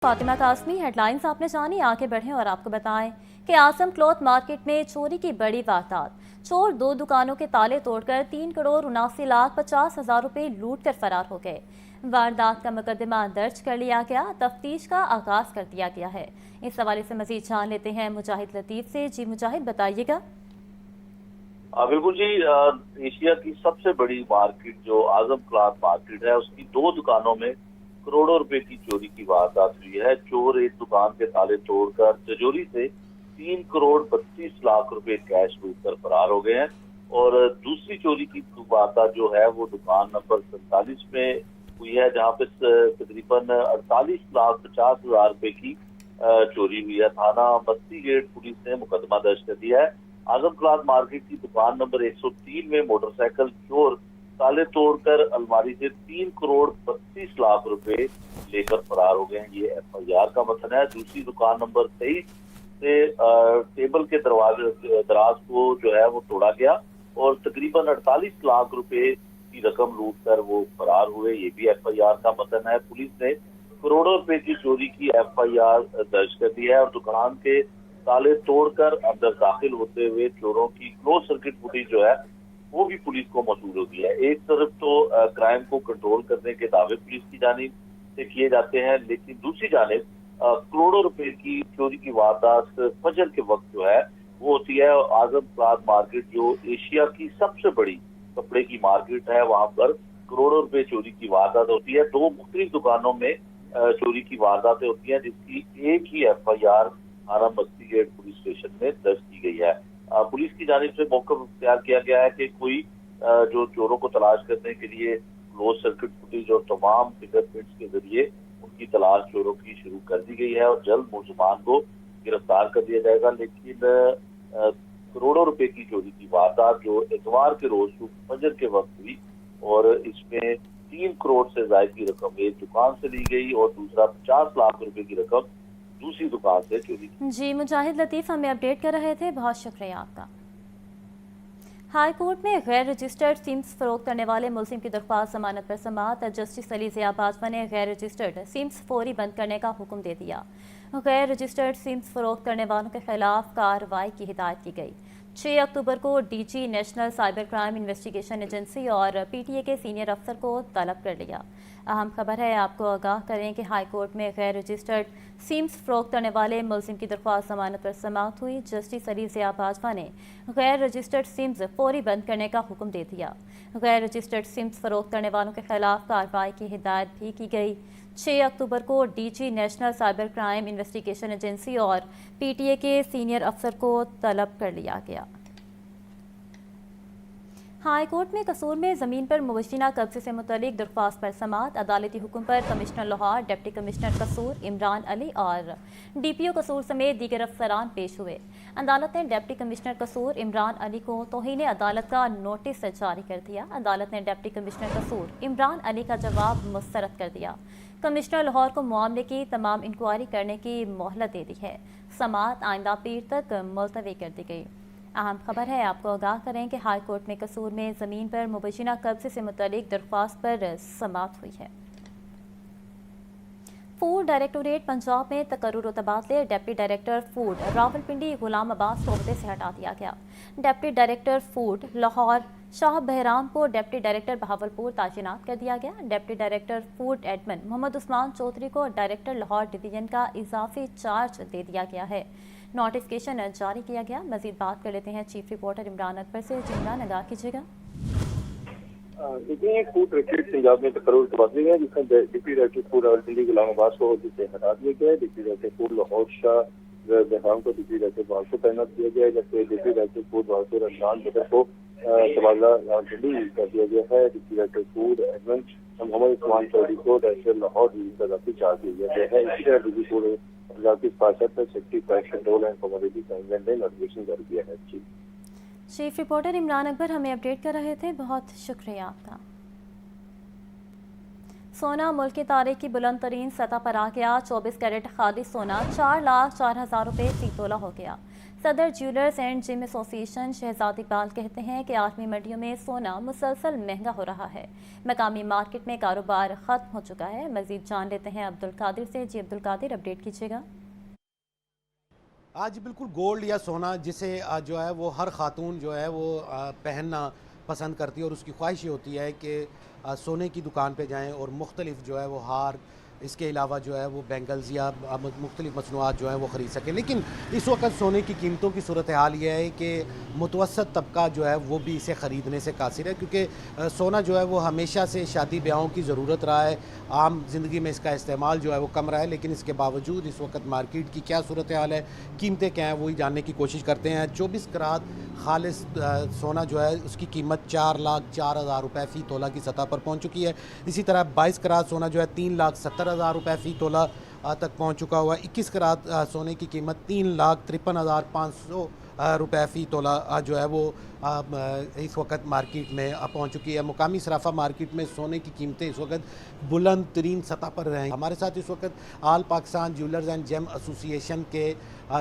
Fatima Qasmi, headlines आपने जानी, आगे बढ़ें और आपको बताएं कि आसम क्लॉथ मार्केट में चोरी की बड़ी वारदात। चोर 2 दुकानों के ताले तोड़कर 3,79,50,000 रुपए लूट कर फरार हो गए। वारदात का मुकदमा दर्ज कर लिया गया, तफ्तीश का आगाज कर दिया गया है। इस हवाले से मजीद जान लेते हैं मुजाहिद लतीफ से। जी मुजाहिद, बताइएगा। बिल्कुल जी। एशिया की सबसे बड़ी मार्केट जो आजम क्लॉथ मार्केट है, उसकी 2 दुकानों में करोड़ों रुपए की चोरी की वारदात हुई है। चोर एक दुकान के ताले तोड़कर तिजोरी से 3,32,00,000 रुपए कैश लूट कर फरार हो गए हैं। और दूसरी चोरी की वारदात जो है वो दुकान नंबर 47 में हुई है, जहाँ पे तकरीबन 48,50,000 रुपए की चोरी हुई है। थाना मस्ती गेट पुलिस ने मुकदमा दर्ज कर दिया है। आजम क्लॉथ मार्केट की दुकान नंबर 103 में मोटरसाइकिल चोर ताले तोड़कर अलमारी से 3,32,00,000 रुपए लेकर फरार हो गए हैं। ये FIR का मतन है। दूसरी दुकान नंबर 23 से टेबल के दराज को जो है वो तोड़ा गया और तकरीबन 48 लाख रुपए की रकम लूट कर वो फरार हुए। ये भी FIR का मतन है। पुलिस ने करोड़ों रुपए की चोरी की FIR दर्ज कर दी है और दुकान के ताले तोड़कर अंदर दाखिल होते हुए चोरों की क्लोज सर्किट फुटेज जो है वो भी पुलिस को मौसूल होती है। एक तरफ तो क्राइम को कंट्रोल करने के दावे पुलिस की जानिब से किए जाते हैं, लेकिन दूसरी जानिब करोड़ों रुपए की चोरी की वारदात फजर के वक्त जो है वो होती है। आजम क्लॉथ मार्केट जो एशिया की सबसे बड़ी कपड़े की मार्केट है, वहां पर करोड़ों रुपए चोरी की वारदात होती है। 2 मुख्तलिफ दुकानों में चोरी की वारदातें होती हैं, जिसकी एक ही FIR थाना मस्ती गेट पुलिस स्टेशन में दर्ज की गई है। पुलिस की जानिब से मौक़िफ़ इख्तियार किया गया है कि कोई जो चोरों को तलाश करने के लिए क्लोज सर्किट फुटेज और तमाम फिंगरप्रिंट्स के जरिए उनकी तलाश चोरों की शुरू कर दी गई है और जल्द मुलज़मान को गिरफ्तार कर दिया जाएगा। लेकिन करोड़ों रुपए की चोरी की वारदात जो इतवार के रोज फजर के वक्त हुई और इसमें 3 करोड़ से ज्यादा की रकम एक दुकान से ली गई और दूसरा 50 लाख रुपए की रकम दूसरी दुकान से चोरी। जी मुजाहिद लतीफ, हमें अपडेट कर रहे थे, बहुत शुक्रिया आपका। हाई कोर्ट में गैर रजिस्टर्ड सिम्स फरोख्त करने वाले मुलजिम की दरख्वास्त जमानत पर समाअत। जस्टिस अली ज़िया बाजवा ने गैर रजिस्टर्ड सिम्स फौरी बंद करने का हुक्म दे दिया। गैर रजिस्टर्ड सिम्स फरोख्त करने वालों के खिलाफ कार्रवाई की हिदायत की गई। 6 अक्टूबर को DG national cyber crime investigation agency और PTA के सीनियर अफसर को तलब कर लिया। अहम खबर है, आपको आगाह करें कि हाई कोर्ट में गैर रजिस्टर्ड सिम्स फरोख्त करने वाले मुलजिम की दरख्वास्त जमानत पर समाअत हुई। जस्टिस अली ज़िया बाजवा ने गैर रजिस्टर्ड सिम्स फौरी बंद करने का हुक्म दे दिया। गैर रजिस्टर्ड सिम्स फरोख्त करने वालों के खिलाफ कार्रवाई की हिदायत भी की गई। 6 अक्टूबर को DG national cyber crime investigation agency और PTA के सीनियर अफसर को तलब कर लिया गया। हाई कोर्ट में कसूर में ज़मीन पर मुबैना कब्जे से मुतल्लिक दरख्वास्त पर समाअत। अदालती हुक्म पर कमिश्नर लाहौर, डिप्टी कमिश्नर कसूर इमरान अली और DPO कसूर समेत दीगर अफसरान पेश हुए। अदालत ने डिप्टी कमिश्नर कसूर इमरान अली को तौहीन अदालत का नोटिस जारी कर दिया। अदालत ने डिप्टी कमिश्नर कसूर इमरान अली का जवाब मुस्तरद कर दिया। कमिश्नर लाहौर को मामले की तमाम इंक्वायरी करने की मोहलत दे दी है। समाअत आइंदा पीर तक मुलतवी कर दी गई। अहम खबर है, आपको आगाह करें कि हाई कोर्ट में कसूर में ज़मीन पर मुबैना कब्जे से मुतल्लिक दरख्वास्त पर समाअत हुई है। फूड डायरेक्टोरेट पंजाब में तकर्रुर व तबादले। Deputy director food Rawalpindi Ghulam Abbas को ओहदे से हटा दिया गया। Deputy director food Lahore Shah Bahram को डिप्टी डायरेक्टर बहावलपुर तैनात कर दिया गया। Deputy director food admin Mohammad Usman Chaudhry को डायरेक्टर लाहौर डिवीजन का इजाफी चार्ज दे दिया गया है। नोटिफिकेशन जारी किया गया। मजीद बात कर लेते हैं चीफ रिपोर्टर इमरान अकबर से। इमरान, आगाह कीजिएगा। देखिए, फूड डायरेक्टरेट पंजाब में तकर्रुर तबादले गए, जिसमें deputy director food Rawalpindi Ghulam Abbas को ओहदे से हटा दिया गया है। Deputy director food Lahore Shah Bahram को डिप्टी डायरेक्टर बहावलपुर तैनात किया गया है, जबकि deputy director food Bahawalpur Adnan Badar को तबादला रावलपिंडी कर दिया गया है। Deputy director food admin Mohammad Usman Chaudhry को डायरेक्टर लाहौर डिवीजन का इजाफी चार्ज दिया गया है। इसी तरह डिप्टी फूड पंजाब की सिफारिश पर secretary price control and commodity council ने नोटिफिकेशन जारी किया है। चीफ रिपोर्टर इमरान अकबर हमें अपडेट कर रहे थे, बहुत शुक्रिया आपका। सोना मुल्क की तारीख की बुलंद तरीन सतह पर आ गया। 24 कैरेट खालिस सोना 4,04,000 रुपये फी तोला हो गया। صدر جیولرز اینڈ جیم ایسوسی ایشن شہزاد اقبال کہتے ہیں کہ عالمی منڈیوں میں سونا مسلسل مہنگا ہو رہا ہے، مقامی مارکیٹ میں کاروبار ختم ہو چکا ہے۔ مزید جان لیتے ہیں عبدالقادر سے۔ جی عبدالقادر، اپڈیٹ کیجیے گا۔ آج بالکل گولڈ یا سونا جسے جو ہے وہ ہر خاتون جو ہے وہ پہننا پسند کرتی ہے، اور اس کی خواہش یہ ہوتی ہے کہ سونے کی دکان پہ جائیں اور مختلف جو ہے وہ ہار، اس کے علاوہ جو ہے وہ بینگلز یا مختلف مصنوعات جو ہیں وہ خرید سکیں۔ لیکن اس وقت سونے کی قیمتوں کی صورتحال یہ ہے کہ متوسط طبقہ جو ہے وہ بھی اسے خریدنے سے قاصر ہے، کیونکہ سونا جو ہے وہ ہمیشہ سے شادی بیاہوں کی ضرورت رہا ہے، عام زندگی میں اس کا استعمال جو ہے وہ کم رہا ہے، لیکن اس کے باوجود اس وقت مارکیٹ کی کیا صورتحال ہے، قیمتیں کیا ہیں، وہی جاننے کی کوشش کرتے ہیں۔ 24 کراٹ خالص سونا جو ہے اس کی قیمت 4,04,000 روپے فی تولہ کی سطح پر پہنچ چکی ہے۔ اسی طرح 22 کراٹ سونا جو ہے 3,70,000 روپے فی تولہ تک پہنچ چکا ہوا ہے۔ 21 کراٹ سونے کی قیمت 3,53,500 روپے فی تولہ جو ہے وہ اس وقت مارکیٹ میں پہنچ چکی ہے۔ مقامی صرافہ مارکیٹ میں سونے کی قیمتیں اس وقت بلند ترین سطح پر ہیں۔ ہمارے ساتھ اس وقت آل پاکستان جیولرز اینڈ جیم ایسوسی ایشن کے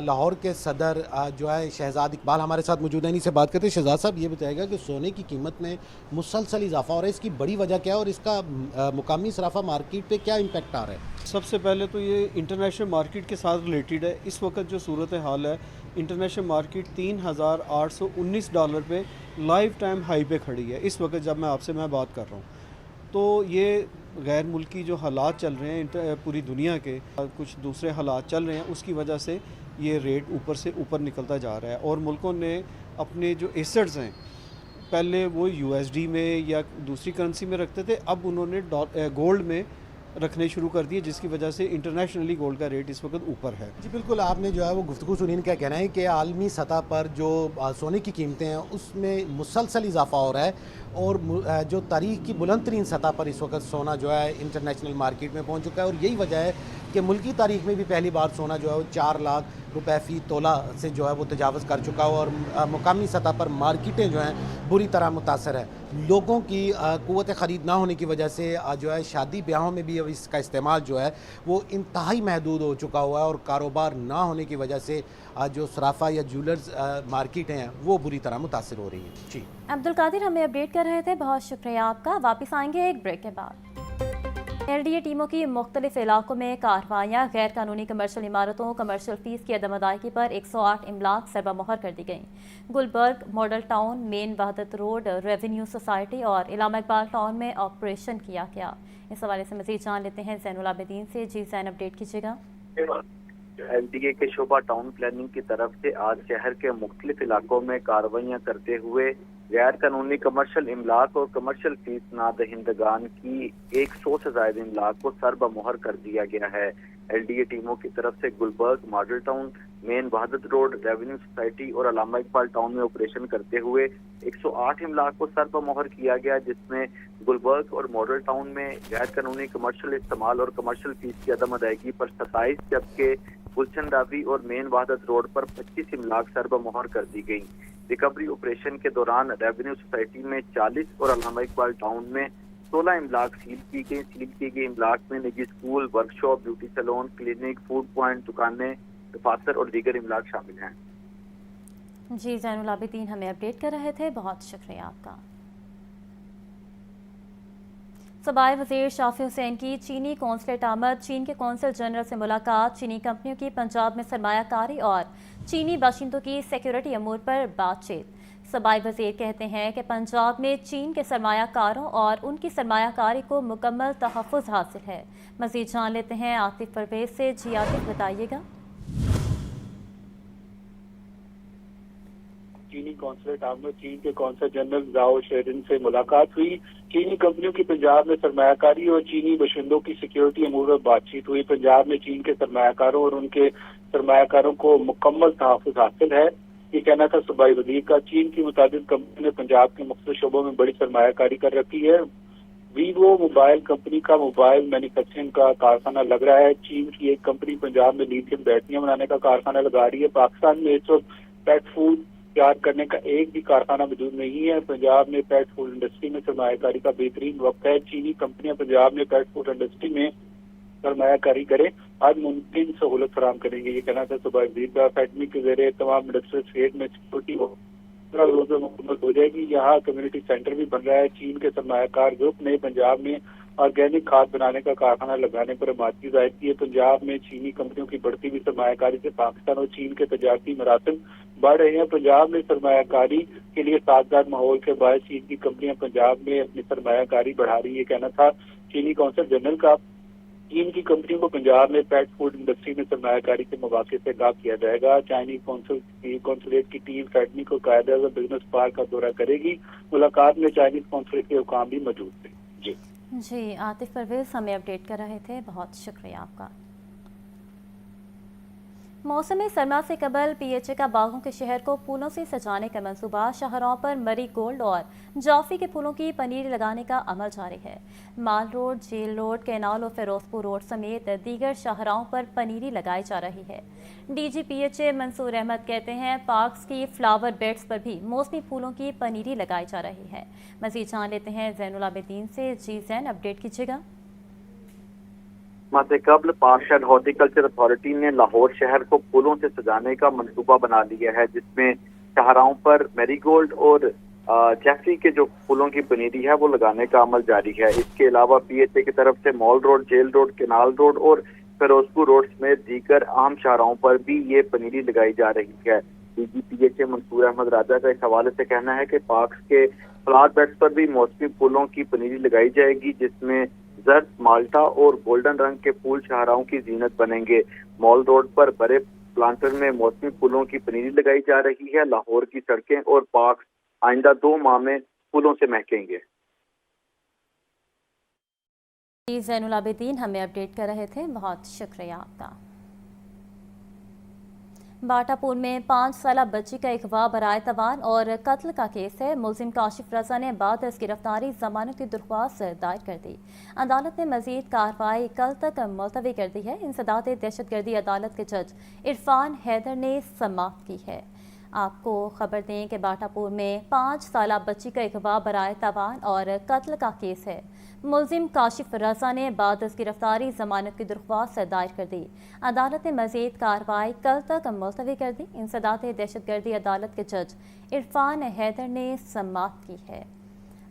لاہور کے صدر جو ہے شہزاد اقبال ہمارے ساتھ موجود ہیں، انہیں سے بات کرتے ہیں۔ شہزاد صاحب، یہ بتائے گا کہ سونے کی قیمت میں مسلسل اضافہ ہو رہا ہے، اس کی بڑی وجہ کیا ہے اور اس کا مقامی صرافہ مارکیٹ پہ کیا امپیکٹ آ رہا ہے؟ سب سے پہلے تو یہ انٹرنیشنل مارکیٹ کے ساتھ ریلیٹڈ ہے۔ اس وقت جو صورتحال ہے، انٹرنیشنل مارکیٹ $3,819 پہ لائف ٹائم ہائی پہ کھڑی ہے اس وقت جب میں آپ سے بات کر رہا ہوں۔ تو یہ غیر ملکی جو حالات چل رہے ہیں پوری دنیا کے، کچھ دوسرے حالات چل رہے ہیں، اس کی وجہ سے یہ ریٹ اوپر سے اوپر نکلتا جا رہا ہے، اور ملکوں نے اپنے جو ایسٹس ہیں پہلے وہ USD میں یا دوسری کرنسی میں رکھتے تھے، اب انہوں نے گولڈ میں رکھنے شروع کر دیے، جس کی وجہ سے انٹرنیشنلی گولڈ کا ریٹ اس وقت اوپر ہے۔ جی بالکل، آپ نے جو ہے وہ گفتگو سنی، ان کا کہنا ہے کہ عالمی سطح پر جو سونے کی قیمتیں ہیں اس میں مسلسل اضافہ ہو رہا ہے، اور جو تاریخ کی بلند ترین سطح پر اس وقت سونا جو ہے انٹرنیشنل مارکیٹ میں پہنچ چکا ہے، اور یہی وجہ ہے کہ ملکی تاریخ میں بھی پہلی بار سونا جو ہے وہ 4 لاکھ روپے فی تولہ سے جو ہے وہ تجاوز کر چکا ہوا، اور مقامی سطح پر مارکیٹیں جو ہیں بری طرح متاثر ہے۔ لوگوں کی قوت خرید نہ ہونے کی وجہ سے جو ہے شادی بیاہوں میں بھی اب اس کا استعمال جو ہے وہ انتہائی محدود ہو چکا ہوا ہے، اور کاروبار نہ ہونے کی وجہ سے جو صرافہ یا جیولرز مارکیٹ ہیں وہ بری طرح متاثر ہو رہی ہیں۔ جی عبدالقادر ہمیں اپڈیٹ کر رہے تھے، بہت شکریہ آپ کا۔ واپس آئیں گے ایک بریک کے بعد۔ LDA ٹیموں کی مختلف علاقوں میں کارروائیاں، غیر قانونی کمرشل عمارتوں، کمرشل فیس کی عدم ادائیگی پر 108 املاک ضربہ مہر کر دی گئیں۔ گلبرگ ماڈل ٹاؤن، مین وحدت روڈ، ریونیو سوسائٹی اور علامہ اقبال ٹاؤن میں آپریشن کیا گیا۔ اس حوالے سے مزید جان لیتے ہیں زین العابدین سے۔ جی زین، اپڈیٹ کیجیے گا۔ LDA کے شعبہ ٹاؤن پلاننگ کی طرف سے آج شہر کے مختلف علاقوں میں کارروائیاں کرتے ہوئے غیر قانونی کمرشل املاک اور کمرشل فیس نہ دہندگان کی 100 سے زائد املاک کو سر بمہر کر دیا گیا ہے۔ LDA ٹیموں کی طرف سے گلبرگ ماڈل ٹاؤن، مین وحدت روڈ، ریونیو سوسائٹی اور علامہ اقبال ٹاؤن میں آپریشن کرتے ہوئے 108 املاک کو سر بمہر کیا گیا، جس میں گلبرگ اور ماڈل ٹاؤن میں غیر قانونی کمرشل استعمال اور کمرشل فیس کی عدم ادائیگی پر 27، جبکہ گلشن راوی اور مین وحدت روڈ پر 25 املاک سر بمہر کر دی گئی۔ ریکوری آپریشن کے دوران ریونیو سوسائٹی میں 40 اور علامہ اقبال ٹاؤن میں 16 املاک سیل کی گئی املاک میں نجی school, work shop, beauty salon, clinic, food point, دکانیں، دفاتر اور دیگر املاک شامل ہیں۔ جی زین العابدین ہمیں اپڈیٹ کر رہے تھے، بہت شکریہ آپ کا۔ صوبائی وزیر شافی حسین کی چینی قونصلیٹ آمد، چین کے قونصل جنرل سے ملاقات، چینی کمپنیوں کی پنجاب میں سرمایہ کاری اور چینی باشندوں کی سیکیورٹی امور پر بات چیت۔ صوبائی وزیر کہتے ہیں کہ پنجاب میں چین کے سرمایہ کاروں اور ان کی سرمایہ کاری کو مکمل تحفظ حاصل ہے۔ مزید جان لیتے ہیں عاطف پرویز سے۔ جی عاطف، بتائیے گا۔ چینی قونصلیٹ آمد، چین کے قونصل جنرل زاؤ شیرن سے ملاقات ہوئی، چینی کمپنیوں کی پنجاب میں سرمایہ کاری اور چینی باشندوں کی سیکیورٹی امور پر بات چیت ہوئی۔ پنجاب میں چین کے سرمایہ کاروں اور ان کے سرمایہ کاروں کو مکمل تحفظ حاصل ہے، یہ کہنا تھا صوبائی وزیر کا۔ چین کی متعدد کمپنیوں نے پنجاب کے مختلف شعبوں میں بڑی سرمایہ کاری کر رکھی ہے۔ ویوو موبائل کمپنی کا موبائل مینوفیکچرنگ کا کارخانہ لگ رہا ہے۔ چین کی ایک کمپنی پنجاب میں لیتھیم بیٹریاں بنانے کا کارخانہ لگا رہی ہے۔ پاکستان میں اس وقت پیٹ فوڈ تیار کرنے کا ایک بھی کارخانہ موجود نہیں ہے۔ پنجاب میں پیٹ فوڈ انڈسٹری میں سرمایہ کاری کا بہترین وقت ہے۔ چینی کمپنیاں پنجاب میں پیٹ فوڈ انڈسٹری میں سرمایہ کاری کریں आज मुमकिन सहूलत फराम करेंगे। ये कहना था सूबा वजीर का। अकेडमी के ज़रिए तमाम इंडस्ट्रियल स्टेट में सिक्योरिटी रोज़ मुकम्मल हो जाएगी। यहाँ कम्युनिटी सेंटर भी बन रहा है। चीन के सरमायाकार ग्रुप ने पंजाब में ऑर्गेनिक खाद बनाने का कारखाना लगाने पर आमादगी जाहिर की है। पंजाब में चीनी कंपनियों की बढ़ती हुई सरमायाकारी से पाकिस्तान और चीन के तजारती मरासिम बढ़ रहे हैं। पंजाब में सरमायाकारी के लिए साजगार माहौल के बायस चीन की कंपनियां पंजाब में अपनी सरमायाकारी बढ़ा रही है। कहना था चीनी कौंसल जनरल का। चीन की कंपनियों को पंजाब में पेट फूड इंडस्ट्री में सरमायाकारी के मौके से आगाह किया जाएगा। चाइनीज कौंसलेट की टीम अकेडमी को कायदा बिजनेस पार्क का दौरा करेगी। मुलाकात में चाइनीज कौंसलेट के हुकाम भी मौजूद थे। जी आतिफ परवेज हमें अपडेट कर रहे थे, बहुत शुक्रिया आपका। मौसम सरमा से कबल पीएचए का बागों के शहर को फूलों से सजाने का मंसूबा। शाहराहों पर मरी गोल्ड और जाफी के फूलों की पनीर लगाने का अमल जारी है। माल रोड, जेल रोड, कैनाल और फिरोजपुर रोड समेत दीगर शाहराहों पर पनीरी लगाई जा रही है। डीजी पीएचए मंसूर अहमद कहते हैं पार्क्स की फ्लावर बेड्स पर भी मौसमी फूलों की पनीरी लगाई जा रही है। मज़ीद जान लेते हैं ज़ैनुल आबिदीन से। जी ज़ैन, अपडेट कीजिएगा। माह कबल पार्षद हॉर्टिकल्चर अथॉरिटी ने लाहौर शहर को फूलों से सजाने का मंसूबा बना लिया है, जिसमें शाहराहों पर मैरीगोल्ड और जैफी के जो फूलों की पनीरी है वो लगाने का अमल जारी है। इसके अलावा पीएचए की तरफ से mall road, jail road, canal road और फिरोजपुर रोड समेत दीगर आम शाहराहों पर भी ये पनीरी लगाई जा रही है। डीजी पीएचए मंसूर अहमद राजा का इस हवाले से कहना है कि पार्क्स के फ्लावर बेड्स पर भी मौसमी फूलों की पनीरी लगाई जाएगी, जिसमें जर्द, माल्टा और गोल्डन रंग के फूल शाहराहों की जीनत बनेंगे। मॉल रोड पर बड़े प्लांटर में मौसमी फूलों की पनीरी लगाई जा रही है। लाहौर की सड़कें और पार्क आइंदा 2 माह में फूलों से महकेंगे। ज़ैनुल आबिदीन हमें अपडेट कर रहे थे, बहुत शुक्रिया आपका। बाटापुर में 5 साला बच्ची का अगवा बराए तवान और कत्ल का केस है। मुलजिम काशिफ रजा ने बाद इस गिरफ्तारी जमानत की दरख्वास्त दायर कर दी। अदालत ने मजीद कार्रवाई कल तक मुलतवी कर दी है। इंसदाद दहशतगर्दी अदालत के जज इरफान हैदर ने समाप्त की है। आपको खबर दें कि बाटापुर में 5 साला बच्ची का अगवा बराए तवान और कत्ल का केस है। मुलजिम काशिफ रजा ने बाद इस गिरफ्तारी जमानत की दरख्वास्त दायर कर दी। अदालत ने मजीद कार्रवाई कल तक मुलतवी कर दी। इंसदाद दहशतगर्दी अदालत के जज इरफान हैदर ने समाप्त की है।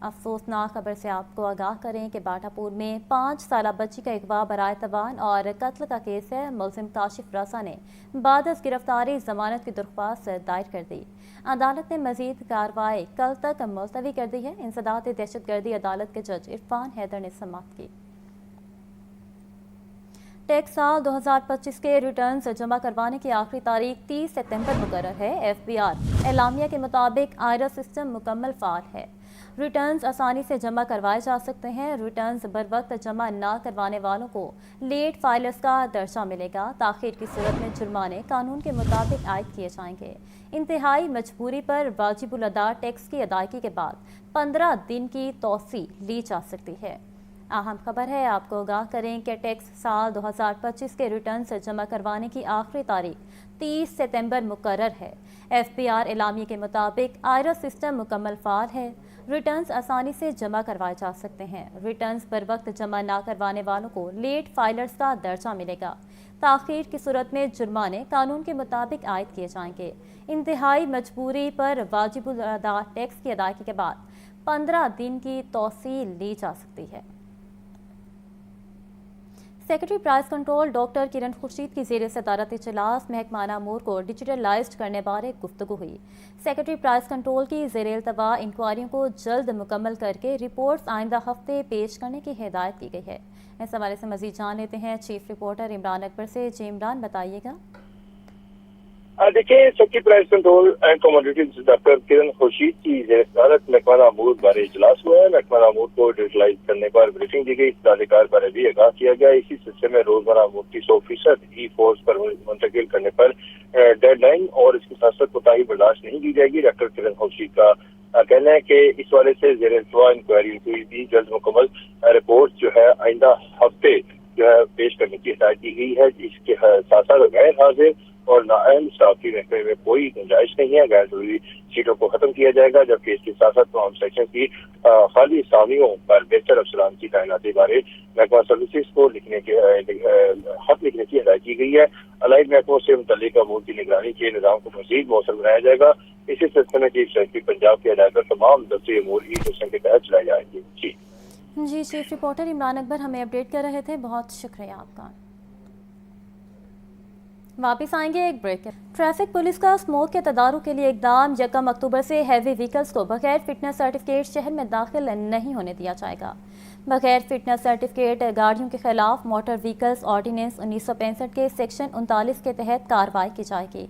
अफसोसनाक खबर से आपको आगाह करें कि बाटापुर में 5 साला बच्ची का अगवा बराए तवान और कत्ल का केस है। मुलजिम काशिफ रजा ने बाद इस गिरफ्तारी जमानत की दरख्वास्त दायर कर दी। अदालत ने मजीद कार्रवाई कल तक मुलतवी कर दी है। इंसदाद दहशतगर्दी अदालत के जज इरफान हैदर ने समाप्त की। टैक्स साल 2025 के रिटर्न्स जमा करवाने की आखिरी तारीख 30 सितंबर मुकर्रर है। एफबीआर एलामिया के मुताबिक आयरस सिस्टम मुकम्मल फाल है। रिटर्न्स आसानी से जमा करवाए जा सकते हैं। रिटर्न्स बर वक्त जमा ना करवाने वालों को लेट फाइलर्स का दर्जा मिलेगा। ताखीर की सूरत में जुर्माने कानून के मुताबिक आयद किए जाएंगे। इंतहाई मजबूरी पर वाजिबुल अदा टैक्स की अदायगी के बाद 15 दिन की तौसी ली जा सकती है। अहम खबर है, आपको आगाह करें कि टैक्स साल 2025 के रिटर्न्स जमा करवाने की आखिरी तारीख 30 सितंबर मुकर्रर है। एफबीआर एलामिया के मुताबिक आयरस सिस्टम मुकम्मल फाल है। रिटर्न्स आसानी से जमा करवाए जा सकते हैं। रिटर्न्स पर वक्त जमा ना करवाने वालों को लेट फाइलर्स का दर्जा मिलेगा। ताखीर की सूरत में जुर्माने कानून के मुताबिक आयद किए जाएंगे। इंतहाई मजबूरी पर वाजिबुल अदा टैक्स की अदायगी के बाद 15 दिन की तौसी ली जा सकती है। Secretary price control doctor Kiran Khurshid की ज़ेर सदारत इजलास महकमाना अमूर को डिजिटलाइज्ड करने बारे गुफ्तगू हुई। सेक्रेटरी प्राइस कंट्रोल की ज़ेर इल्तवा इंक्वायरियों को जल्द मुकम्मल करके रिपोर्ट्स आइंदा हफ्ते पेश करने की हिदायत की गई है। इस हवाले से मजीद जान लेते हैं चीफ रिपोर्टर इमरान अकबर से। जी इमरान, बताइएगा। देखिए, secretary price control and commodities doctor Kiran Khurshid की ज़ेर-ए-सदारत महकमाना अमूर बारे इजलास हुआ है। महकमाना अमूर को डिजिटलाइज करने पर ब्रीफिंग दी गई। इस्तेदार बारे भी आगाह किया गया। इसी सिलसिले में रोजमर्रा अमूर की 100% ई फोर्स पर मुंतकिल करने पर डेडलाइन और इसके साथ साथ कोताही बर्दाश्त नहीं की जाएगी। डॉक्टर किरण खुर्शीद का कहना है कि इस वाले से ज़ेर-ए-इल्तवा इंक्वायरी हुई भी जल्द मुकम्मल रिपोर्ट जो है आइंदा हफ्ते जो है पेश करने की हिदायत की गई है। इसके साथ साथ गैर हाजिर और नाअहल स्टाफ की महकमे में कोई गुंजाइश नहीं है। गैर जरूरी سیٹوں کو ختم کیا جائے گا، جبکہ اس کے ساتھ ساتھ تمام سیکشن کی خالی اسامیوں پر بہتر افسران کی تعیناتی بارے محکمہ سروسز کو خط لکھنے کی ہدایت کی گئی ہے۔ الائڈ محکموں سے متعلق امور کی نگرانی کے نظام کو مزید مؤثر بنایا جائے گا۔ اسی سلسلے میں چیف سیکرٹری پنجاب کے ہدایت پر تمام دفتری امور ای سسٹم کے تحت چلائے جائیں گے۔ جی چیف رپورٹر عمران اکبر ہمیں اپڈیٹ کر رہے تھے، بہت شکریہ آپ کا۔ واپس آئیں گے ایک بریک۔ ٹریفک پولیس کا اسموک کے تدارک کے لیے اقدام، 1 اکتوبر سے ہیوی وہیکلز کو بغیر فٹنس سرٹیفکیٹ شہر میں داخل نہیں ہونے دیا جائے گا۔ بغیر فٹنس سرٹیفکیٹ گاڑیوں کے خلاف موٹر وہیکلز آرڈیننس 1965 کے سیکشن 39 کے تحت کارروائی کی جائے گی۔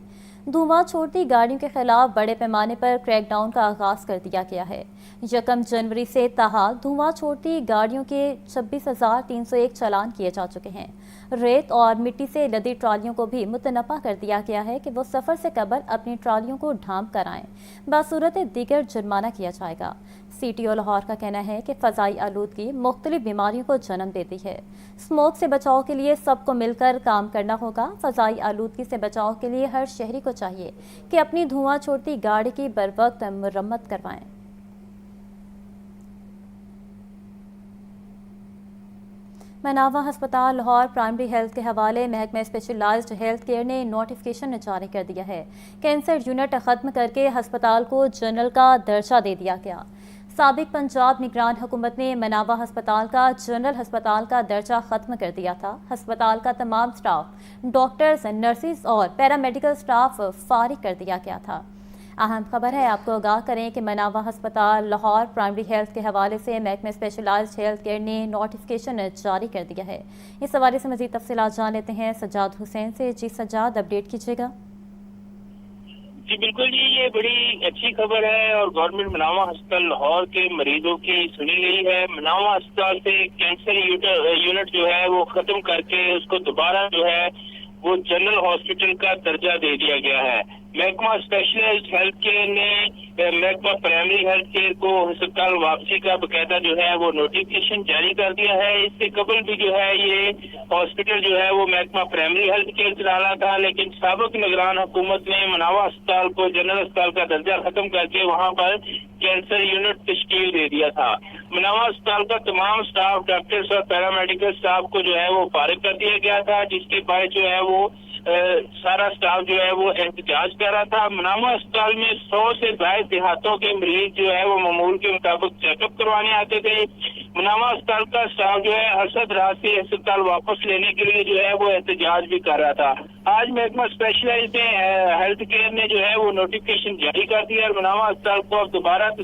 دھواں چھوڑتی گاڑیوں کے خلاف بڑے پیمانے پر کریک ڈاؤن کا آغاز کر دیا گیا ہے۔ 1 جنوری سے تاحال دھواں چھوڑتی گاڑیوں کے 26,301 چالان کیے جا چکے ہیں۔ ریت اور مٹی سے لدی ٹرالیوں کو بھی متنبہ کر دیا گیا ہے کہ وہ سفر سے قبل اپنی ٹرالیوں کو ڈھانپ کر آئیں، بصورت دیگر جرمانہ کیا جائے گا۔ سی ٹی او لاہور کا کہنا ہے کہ فضائی آلودگی مختلف بیماریوں کو جنم دیتی ہے۔ اسموک سے بچاؤ کے لیے سب کو مل کر کام کرنا ہوگا۔ فضائی آلودگی سے بچاؤ کے لیے ہر شہری کو چاہیے کہ اپنی دھواں چھوڑتی گاڑی کی بروقت مرمت کروائیں۔ مناوا ہسپتال لاہور پرائمری ہیلتھ کے حوالے محکمہ اسپیشلائزڈ ہیلتھ کیئر نے نوٹیفکیشن جاری کر دیا ہے۔ کینسر یونٹ ختم کر کے ہسپتال کو جنرل کا درجہ دے دیا گیا۔ سابق پنجاب نگران حکومت نے مناوا ہسپتال کا جنرل ہسپتال کا درجہ ختم کر دیا تھا۔ ہسپتال کا تمام سٹاف، ڈاکٹرز، نرسز اور پیرامیڈیکل سٹاف فارغ کر دیا گیا تھا۔ اہم خبر ہے، آپ کو آگاہ کریں کہ مناوا ہسپتال لاہور پرائمری ہیلتھ کے حوالے سے محکمہ اسپیشلائزڈ ہیلتھ کیئر نے نوٹیفکیشن جاری کر دیا ہے۔ اس حوالے سے مزید تفصیلات جان لیتے ہیں سجاد حسین سے۔ جی سجاد، اپڈیٹ کیجیے گا۔ جی بالکل جی، یہ بڑی اچھی خبر ہے اور گورنمنٹ مناوا ہسپتال لاہور کے مریضوں کی سنی گئی ہے۔ مناوا ہسپتال سے کینسر یونٹ جو ہے وہ ختم کر کے اس کو دوبارہ جو ہے وہ جنرل ہاسپٹل کا درجہ دے دیا گیا ہے۔ محکمہ اسپیشلائزڈ ہیلتھ کیئر نے محکمہ پرائمری ہیلتھ کیئر کو ہسپتال واپسی کا باقاعدہ جو ہے وہ نوٹیفکیشن جاری کر دیا ہے۔ اس سے قبل بھی جو ہے یہ ہاسپٹل جو ہے وہ محکمہ پرائمری ہیلتھ کیئر چلانا تھا، لیکن سابق نگران حکومت نے مناوا اسپتال کو جنرل اسپتال کا درجہ ختم کر کے وہاں پر کینسر یونٹ تشکیل دے دیا تھا۔ مناوا اسپتال کا تمام سٹاف، ڈاکٹرز اور پیرامیڈیکل سٹاف کو جو ہے وہ فارغ کر دیا گیا تھا، جس کے باعث جو ہے وہ سارا سٹاف جو ہے وہ احتجاج کر رہا تھا۔ مناوا اسپتال میں 100 سے زائد دیہاتوں کے مریض جو ہے وہ معمول کے مطابق چیک اپ کروانے آتے تھے۔ مناوا اسپتال کا سٹاف جو ہے ارشد راج سے اسپتال واپس لینے کے لیے جو ہے وہ احتجاج بھی کر رہا تھا۔ آج محکمہ اسپیشلائزڈ ہیلتھ کیئر نے جو ہے وہ نوٹیفکیشن جاری کر دیا اور مناوا اسپتال کو اب دوبارہ